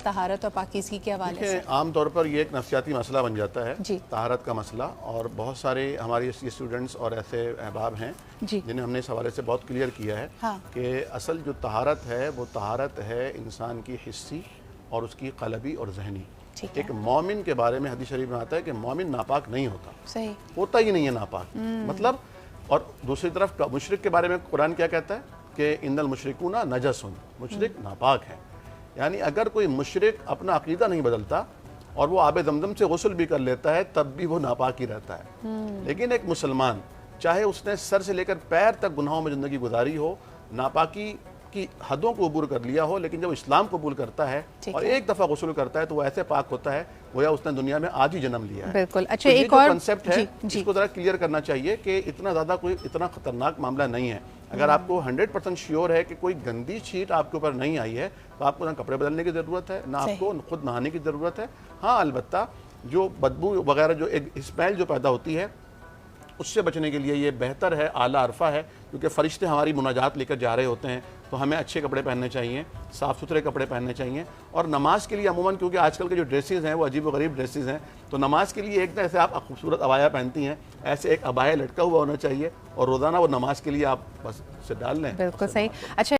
طہارت اور پاکیزگی کے حوالے سے؟ عام طور پر یہ ایک نفسیاتی مسئلہ بن جاتا ہے جی طہارت کا مسئلہ، اور بہت سارے ہمارے اسٹوڈنٹس اور ایسے احباب ہیں جی جنہیں ہم نے اس حوالے سے بہت کلیئر کیا ہے ہاں کہ اصل جو طہارت ہے وہ طہارت ہے انسان کی حسی اور اس کی قلبی اور ذہنی. ٹھیک ہے ایک مومن کے بارے میں حدیث شریف میں آتا ہے کہ مومن ناپاک نہیں ہوتا، صحیح ہوتا ہی نہیں ہے ناپاک. مطلب اور دوسری طرف مشرک کے بارے میں قرآن کیا کہتا ہے کہ ان المشرکون نجس، مشرک ناپاک ہے. یعنی اگر کوئی مشرک اپنا عقیدہ نہیں بدلتا اور وہ آب زمزم سے غسل بھی کر لیتا ہے تب بھی وہ ناپاک ہی رہتا ہے. لیکن ایک مسلمان چاہے اس نے سر سے لے کر پیر تک گناہوں میں زندگی گزاری ہو، ناپاکی کی حدوں کو عبور کر لیا ہو، لیکن جب اسلام قبول کرتا ہے اور ایک دفعہ غسل کرتا ہے تو وہ ایسے پاک ہوتا ہے گویا اس نے دنیا میں آج ہی جنم لیا ہے. بالکل. اچھا یہ ایک جو اور کنسیپٹ ہے اس کو ذرا کلیئر کرنا چاہیے کہ اتنا زیادہ کوئی اتنا خطرناک معاملہ نہیں ہے. اگر آپ کو 100% شیور ہے کہ کوئی گندی چیٹ آپ کے اوپر نہیں آئی ہے تو آپ کو نہ کپڑے بدلنے کی ضرورت ہے، نہ آپ کو خود نہانے کی ضرورت ہے. ہاں البتہ جو بدبو وغیرہ جو ایک اسمیل جو پیدا ہوتی ہے اس سے بچنے کے لیے یہ بہتر ہے، اعلیٰ عرفہ ہے، کیونکہ فرشتے ہماری مناجات لے کر جا رہے ہوتے ہیں تو ہمیں اچھے کپڑے پہننے چاہیے، صاف ستھرے کپڑے پہننے چاہیے. اور نماز کے لیے عموماً کیونکہ آج کل کے جو ڈریسز ہیں وہ عجیب و غریب ڈریسز ہیں، تو نماز کے لیے ایک جیسے آپ خوبصورت عبایا پہنتی ہیں ایسے ایک عبایا لٹکا ہوا ہونا چاہیے اور روزانہ وہ نماز کے لیے آپ بس اسے ڈال لیں. بالکل صحیح. اچھا